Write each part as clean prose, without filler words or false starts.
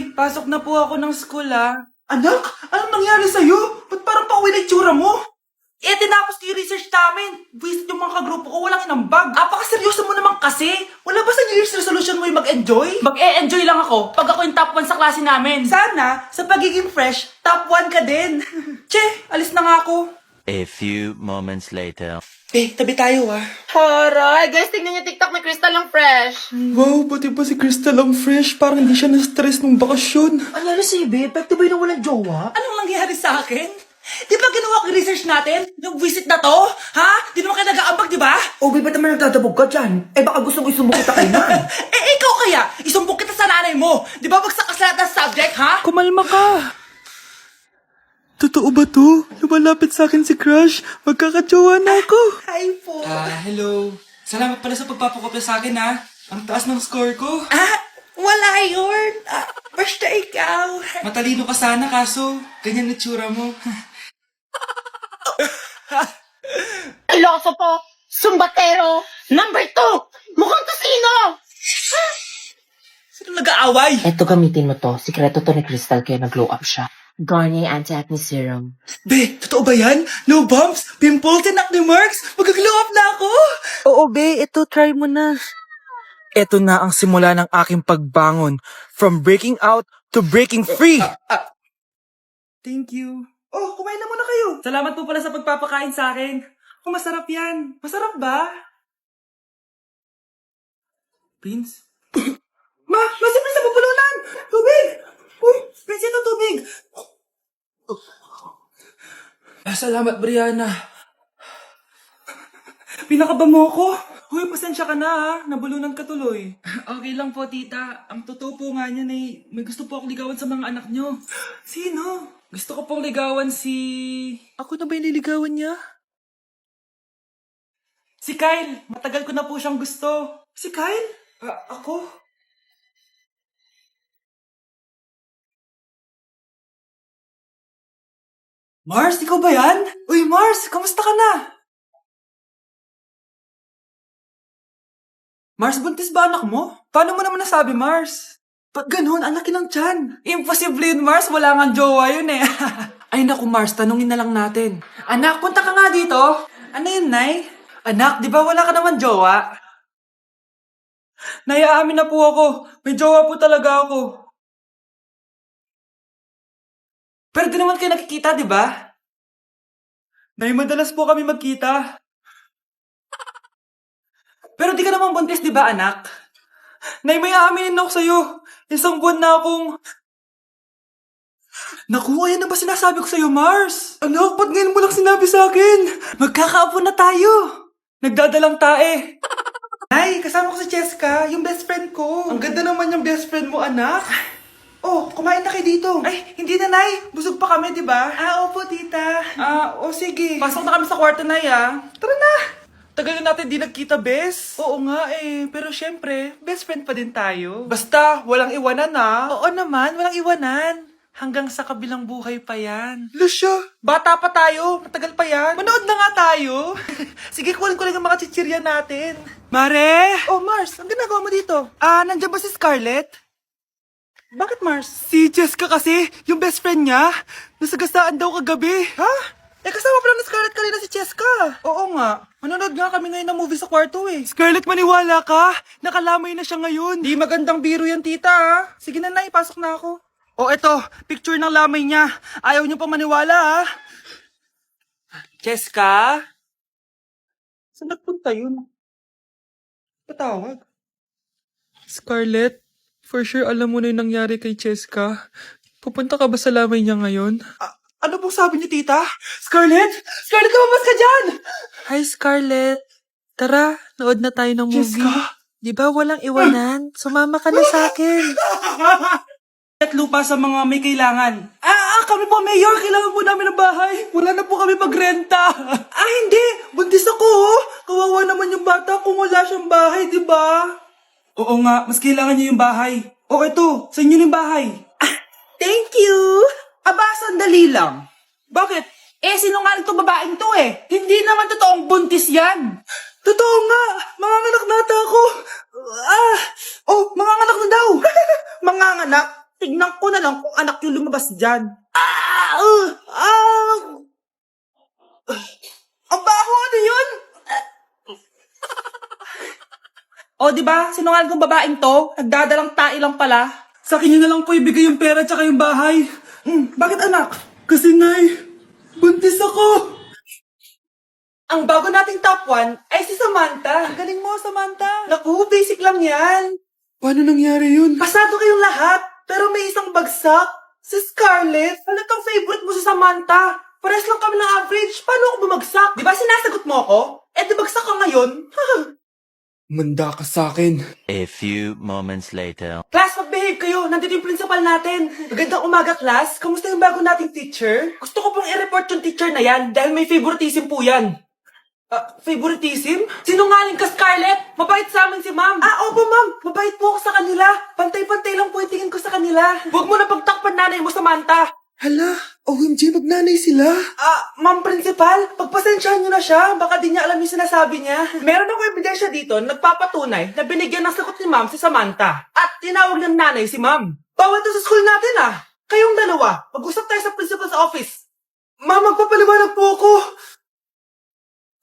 Nay, pasok na po ako ng school Anak, anong nangyari sa'yo? Ba't parang pauwi na itsura mo? tinapos ko yung research namin. Visit yung mga kagrupo ko, walang inambag. Apakaseryoso mo naman kasi. Wala ba sa New Year's resolution mo yung mag-enjoy? Mag-e-enjoy lang ako pag ako yung top 1 sa klase namin. Sana, sa pagiging fresh, top 1 ka din. Che, alis na nga ako. A few moments later. Tabi tayo Haray, guys, tingnan niyo TikTok, may crystal lang fresh. Wow, pati pa si Crystal ang fresh. Parang hindi siya na-stress nung bakasyon. Ano si Ibe? Epekto ba yun na walang jowa? Anong nangyari sa akin? Di ba ginawa ko yung research natin? Yung visit na to? Ha? Di naman kayo nag-aambag, di ba? O, ba't naman nagdadabog ka dyan? Eh, baka gusto mo isumbong kita kay Nan. Ikaw kaya? Isumbok kita sa nanay mo. Di ba bagsak ka sa lahat ng subject, ha? Kumalma ka. Totoo ba to? Lumalapit sa akin si Crush. Magkakajowa na ako. Hi po. Hello. Salamat pala sa pagpapakopya sa akin, Ang taas ng score ko. Wala yun. Basta ikaw. Matalino ka sana, kaso ganyan na tsura mo. Iloso po, sumbatero, number 2, mukhang kasino. Sino nag-aaway? Eto, gamitin mo to. Sikreto to ni Crystal kaya nag-glow up siya. Garnier Anti-Acne Serum. Be, totoo ba yan? No bumps, pimples, and acne marks? Mag-glow up na ako! Oo, be. Ito, try mo na. Ito na ang simula ng aking pagbangon. From breaking out to breaking free. Thank you. Oh, kumain na muna kayo. Salamat po pala sa pagpapakain sa akin. Oh, masarap yan. Masarap ba? Prince? Si Prince na pupulunan! Tubig! Uy, Prince, ito tubig! Salamat, Brianna. Pinakaba mo ako. Uy, pasensya ka na Nabulunan ka tuloy. Okay lang po, tita. Ang totoo po nga niyan may gusto po akong ligawan sa mga anak nyo. Sino? Gusto ko pong ligawan si... Ako na ba yung niligawan niya? Si Kyle. Matagal ko na po siyang gusto. Si Kyle? Ako? Mars, ikaw ba yan? Uy, Mars, kamusta ka na? Mars, buntis ba anak mo? Paano mo naman nasabi, Mars? Ba't ganun? Ang laki ng tiyan. Imposible yun, Mars. Wala nga jowa yun Ay naku, Mars, tanungin na lang natin. Anak, punta ka nga dito. Ano yun, Nay? Anak, di ba wala ka naman jowa? Nay, aamin na po ako. May jowa po talaga ako. Pero di naman kayo nakikita, di ba? Nay, madalas po kami magkita. Pero di ka naman buntis, di ba, anak? Nay, may aaminin ako sa'yo. Isang buwan na akong... Naku, ayan na ba sinasabi ko sa'yo, Mars? Anak, ba't ngayon mo lang sinabi sa akin? Magkakaapo na tayo. Nagdadalang tae. Nay, kasama ko si Cheska, yung best friend ko. Ang ganda naman yung best friend mo, anak. Oh, kumain na kayo dito. Ay, hindi na, Nay. Busog pa kami, di ba? Opo, tita. Sige. Pasok na kami sa kwarto na Tara na. Tagal na natin di nagkita, bes. Oo nga pero syempre, best friend pa din tayo. Basta, walang iwanan Oo naman, walang iwanan. Hanggang sa kabilang buhay pa yan. Lucia, bata pa tayo. Matagal pa yan. Manood na nga tayo. Sige, kunin ko lang ang mga chichirya natin. Mare! Oh, Mars, ang ginagawa mo dito? Nandiyan ba si Scarlett? Bakit, Mars? Si Jessica kasi, yung best friend niya. Nasagasaan daw kagabi. Ha? Kasama pala ni Scarlett kanina si Cheska. Oo nga. Manonood nga kami ngayon ng movie sa kwarto Scarlett, maniwala ka. Nakalamay na siya ngayon. Di magandang biro yan, tita Sige na, Nay, pasok na ako. Eto, picture ng lamay niya. Ayaw niyo pa maniwala, Cheska? Saan nagpunta yun? Patawag. Scarlett, for sure alam mo na yung nangyari kay Cheska. Pupunta ka ba sa lamay niya ngayon? Ano pong sabi niyo, tita? Scarlett? Scarlett, lumabas ka dyan! Hi, Scarlett. Tara, nood na tayo ng movie. Jessica? Di ba walang iwanan? Sumama ka na sa akin. At lupa sa mga may kailangan. Kami po, Mayor. Kailangan po namin ng bahay. Wala na po kami magrenta. Hindi. Buntis ako, Kawawa naman yung bata kung wala siyang bahay, di ba? Oo nga, mas kailangan niyo yung bahay. Eto, sa inyo yung bahay. Thank you. Sandali lang. Bakit? Sinungaling to babaeng to Hindi naman totoong buntis yan. Totoo nga. Manganganak nata ako. Manganganak na daw. Manganganak? Tignan ko na lang kung anak yung lumabas dyan. Ang baho, ano yun? O, di ba? Sinungaling kong babaeng to, nagdadalang tae lang pala. Sa akin nyo na lang po ibigay yung pera tsaka yung bahay. Bakit anak? Kasi Nay, buntis ako. Ang bago nating top 1 ay si Samantha. Ang galing mo, Samantha. Naku, basic lang yan. Paano nangyari yun? Pasado kayong lahat, pero may isang bagsak. Si Scarlett, halatang favorite mo si Samantha. Pares lang kami ng average. Paano ako bumagsak? Di ba sinasagot mo ako? Eh, di bagsak ka ngayon? Manda ka sa akin. A few moments later. Class, mag-behave kayo. Nandito yung principal natin. Magandang umaga, class. Kamusta yung bago nating teacher? Gusto ko pong i-report yung teacher na yan dahil may favoritism po yan. Favoritism? Sinungaling ka, Scarlett! Mabait sa amin si ma'am. Opo, ma'am. Mabait po ako sa kanila. Pantay-pantay lang po yung tingin ko sa kanila. Huwag mo na pagtakpan nanay mo, Samantha. Hala, OMG, magnanay sila. Ma'am principal, pagpasensyahan niyo na siya. Baka di niya alam yung sinasabi niya. Meron ako ebidensya dito nagpapatunay na binigyan ng sagot ni ma'am si Samantha. At tinawag ng nanay si ma'am. Bawal to sa school natin Kayong dalawa, mag-usap tayo sa principal's office. Ma'am, magpapaliwanag po ako.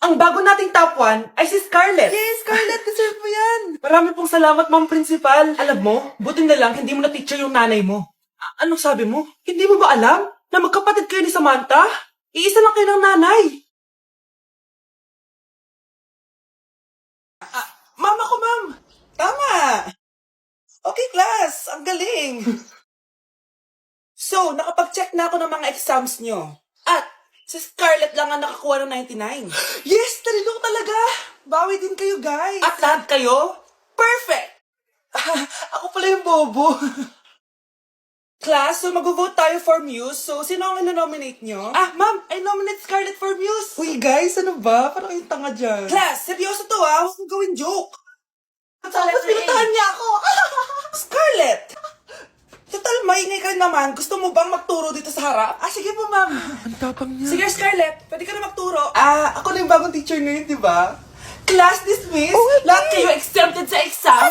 Ang bago nating top 1 ay si Scarlett. Yes, Scarlett, deserve mo yan. Marami pong salamat, ma'am principal. Alam mo, buti na lang hindi mo na teacher yung nanay mo. Anong sabi mo? Hindi mo ba alam na magkapatid kayo ni Samantha? Iisa lang kayo ng nanay. Mama ko, ma'am. Tama. Okay, class. Ang galing. So, nakapag-check na ako ng mga exams nyo. At, si Scarlett lang ang nakakuha ng 99. Yes, talino ko talaga. Bawi din kayo, guys. At lahat kayo? Perfect. Ako pala yung bobo. Class, so mag-vote tayo for Muse. So, sino ang ino-nominate nyo? Ma'am, I nominate Scarlett for Muse. Uy, guys, ano ba? Parang yung tanga dyan. Class, seryoso to Huwag mong gawin joke. Tapos pinuntahan niya ako. Scarlett! Total, maingay ka rin naman. Gusto mo bang magturo dito sa harap? Sige po, ma'am. Ang tapang niya. Sige, Scarlett. Pwede ka na magturo. Ako na yung bagong teacher ngayon, di ba? Class dismissed. Lahat kayo exempted sa exam.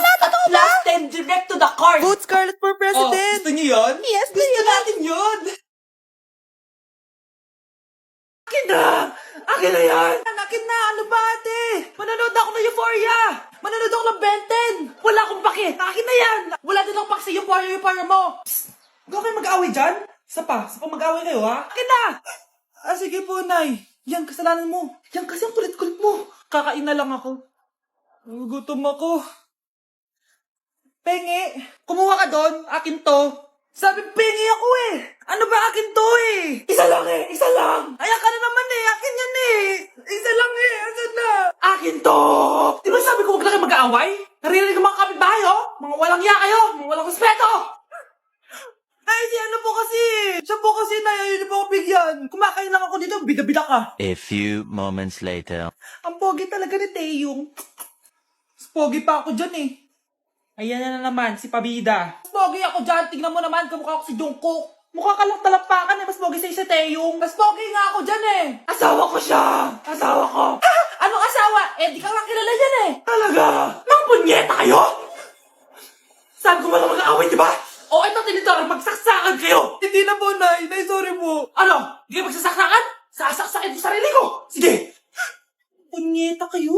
Last 10 direct to the court. Vote Scarlett for president. Gusto niyo yun? Yes, gusto natin yun. Akin na! Akin na yan! Akin na! Ano ba, ate? Manonood ako ng Euphoria! Manonood ako ng Ben 10! Wala akong pake! Akin na yan! Wala din akong pake sa Euphoria mo! Psst! Huwag kayo mag-away dyan? Isa pa mag-away kayo, ha? Akin na! Sige po, Nay. Yan, kasalanan mo. Yan kasi ang kulit-kulit mo. Kakain na lang ako. Gutom ako. Pengi! Kumuha ka doon! Akin to! Sabi, pengi ako Ano ba akin to Isa lang Isa lang! Ayan ka na naman Akin yan Isa lang Asan na? Akin to! Di ba sabi ko huwag lang kayo mag-aaway? Naririnig ang mga kapitbahay Mga walang iya kayo! Mga walang respeto! Ay, si ano po kasi? Siya po kasi hindi po ako bigyan. Kumakain lang ako dito, bida-bida ka. A few moments later. Ang pogi talaga ni Taeyong. Mas pogi pa ako dyan Ayan na naman, si Pabida. Mas pogi ako dyan, tignan mo naman, kamukha ako si Jungkook. Mukha ka lang talampakan mas pogi sa'yo si Taeyong. Mas pogi nga ako dyan Asawa ko siya! Asawa ko! Anong asawa? Di ka lang kilala yan Talaga? Mang punyeta kayo? Saan ko malang mag-aaway, di ba? Ito tinitor, magsaksakan kayo! Hindi na po, Nay. Nay, sorry po. Ano? Hindi ka magsasaksakan? Sasaksakin ko sarili ko! Sige! Punyeta kayo?